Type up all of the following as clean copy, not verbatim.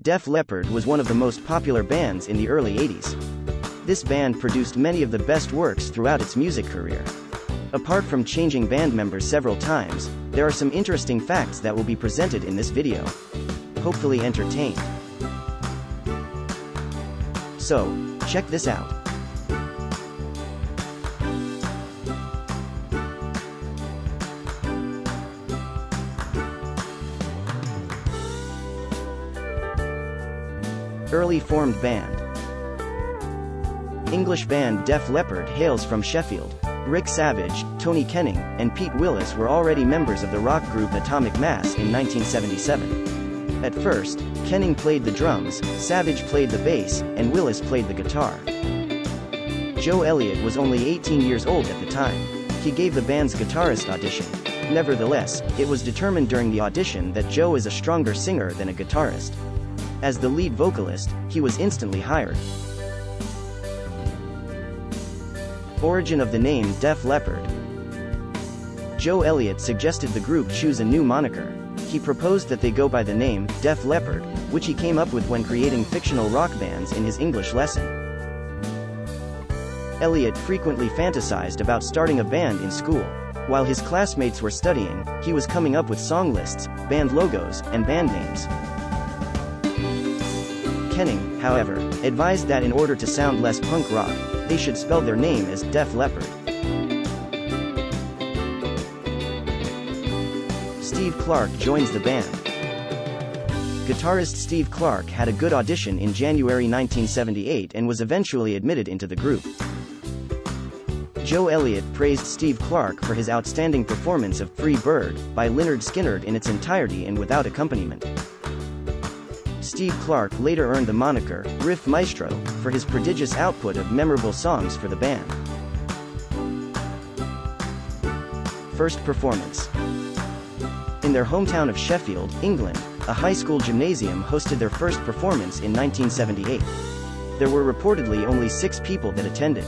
Def Leppard was one of the most popular bands in the early 80s. This band produced many of the best works throughout its music career. Apart from changing band members several times, there are some interesting facts that will be presented in this video. Hopefully entertained. So, check this out. Early formed band. English band Def Leppard hails from Sheffield. Rick Savage, Tony Kenning, and Pete Willis were already members of the rock group Atomic Mass in 1977. At first, Kenning played the drums, Savage played the bass, and Willis played the guitar. Joe Elliott was only 18 years old at the time. He gave the band's guitarist audition. Nevertheless, it was determined during the audition that Joe is a stronger singer than a guitarist. As the lead vocalist, he was instantly hired. Origin of the name Def Leppard. Joe Elliott suggested the group choose a new moniker. He proposed that they go by the name Def Leppard, which he came up with when creating fictional rock bands in his English lesson. Elliott frequently fantasized about starting a band in school. While his classmates were studying, he was coming up with song lists, band logos, and band names. Kenning, however, advised that in order to sound less punk rock, they should spell their name as Def Leppard. Steve Clark joins the band. Guitarist Steve Clark had a good audition in January 1978 and was eventually admitted into the group. Joe Elliott praised Steve Clark for his outstanding performance of Free Bird by Lynyrd Skynyrd in its entirety and without accompaniment. Steve Clark later earned the moniker Riff Maestro for his prodigious output of memorable songs for the band. First performance. In their hometown of Sheffield, England, a high school gymnasium hosted their first performance in 1978. There were reportedly only 6 people that attended.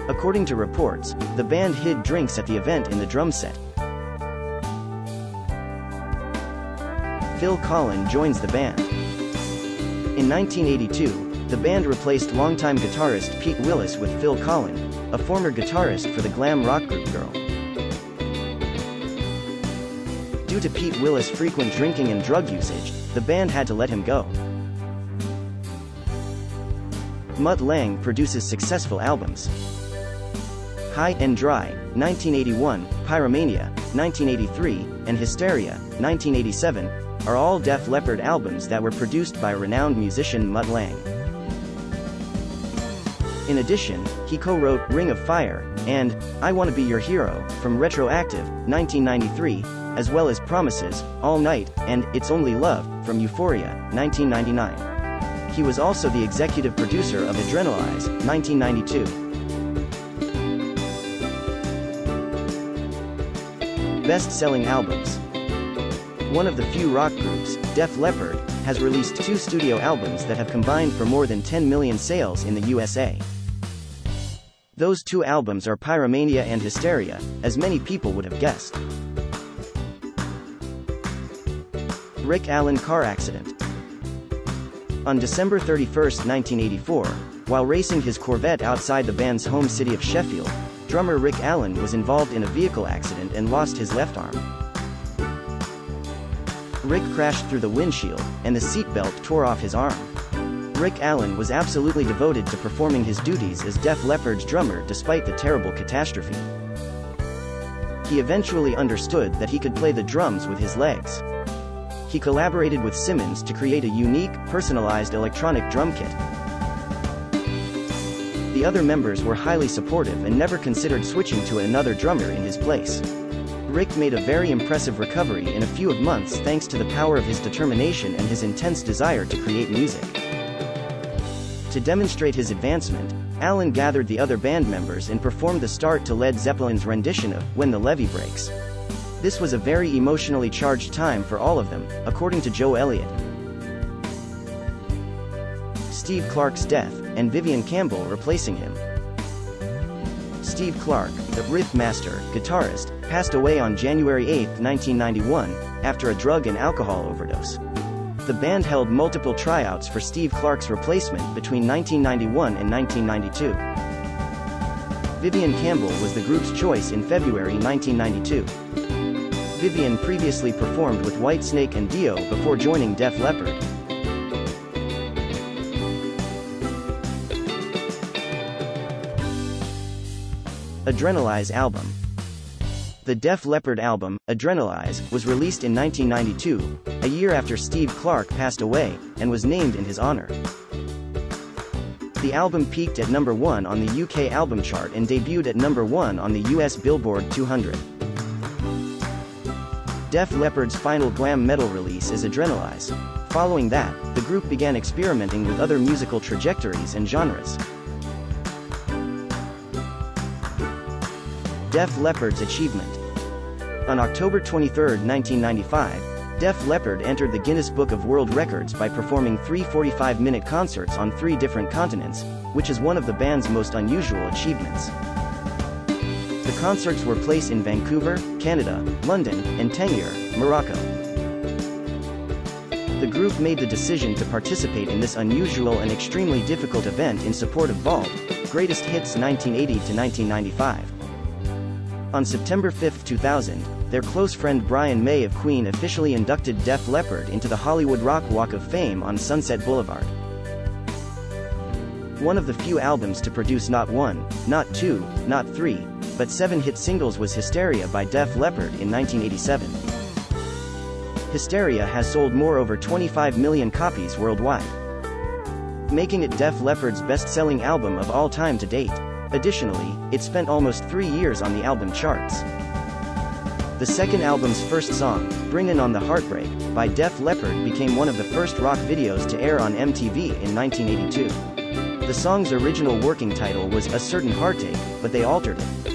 According to reports, the band hid drinks at the event in the drum set. Phil Collen joins the band. In 1982, the band replaced longtime guitarist Pete Willis with Phil Collen, a former guitarist for the glam rock group Girl. Due to Pete Willis' frequent drinking and drug usage, the band had to let him go. Mutt Lange produces successful albums. High and Dry, 1981, Pyromania, 1983, and Hysteria, 1987, are all Def Leppard albums that were produced by renowned musician Mutt Lange. In addition, he co-wrote Ring of Fire and I Wanna Be Your Hero from Retroactive, 1993, as well as Promises, All Night, and It's Only Love from Euphoria, 1999. He was also the executive producer of Adrenalize, 1992. Best-selling albums. One of the few rock groups, Def Leppard, has released 2 studio albums that have combined for more than 10 million sales in the USA. Those 2 albums are Pyromania and Hysteria, as many people would have guessed. Rick Allen car accident. On December 31, 1984, while racing his Corvette outside the band's home city of Sheffield, drummer Rick Allen was involved in a vehicle accident and lost his left arm. Rick crashed through the windshield, and the seatbelt tore off his arm. Rick Allen was absolutely devoted to performing his duties as Def Leppard's drummer despite the terrible catastrophe. He eventually understood that he could play the drums with his legs. He collaborated with Simmons to create a unique, personalized electronic drum kit. The other members were highly supportive and never considered switching to another drummer in his place. Rick made a very impressive recovery in a few months thanks to the power of his determination and his intense desire to create music. To demonstrate his advancement, Allen gathered the other band members and performed the start to Led Zeppelin's rendition of When the Levee Breaks. This was a very emotionally charged time for all of them, according to Joe Elliott. Steve Clark's death, and Vivian Campbell replacing him. Steve Clark, the riff master, guitarist, passed away on January 8, 1991, after a drug and alcohol overdose. The band held multiple tryouts for Steve Clark's replacement between 1991 and 1992. Vivian Campbell was the group's choice in February 1992. Vivian previously performed with Whitesnake and Dio before joining Def Leppard. Adrenalize album. The Def Leppard album, Adrenalize, was released in 1992, a year after Steve Clark passed away, and was named in his honor. The album peaked at number 1 on the UK album chart and debuted at number 1 on the US Billboard 200. Def Leppard's final glam metal release is Adrenalize. Following that, the group began experimenting with other musical trajectories and genres. Def Leppard's achievement. On October 23, 1995, Def Leppard entered the Guinness Book of World Records by performing 3 45-minute concerts on 3 different continents, which is one of the band's most unusual achievements. The concerts were placed in Vancouver, Canada, London, and Tangier, Morocco. The group made the decision to participate in this unusual and extremely difficult event in support of Vault, Greatest Hits 1980 to 1995. On September 5, 2000, their close friend Brian May of Queen officially inducted Def Leppard into the Hollywood Rock Walk of Fame on Sunset Boulevard. One of the few albums to produce not 1, not 2, not 3, but 7 hit singles was Hysteria by Def Leppard in 1987. Hysteria has sold over 25 million copies worldwide, making it Def Leppard's best-selling album of all time to date. Additionally, it spent almost 3 years on the album charts. The second album's first song, Bringin' on the Heartbreak, by Def Leppard became one of the first rock videos to air on MTV in 1982. The song's original working title was A Certain Heartache, but they altered it.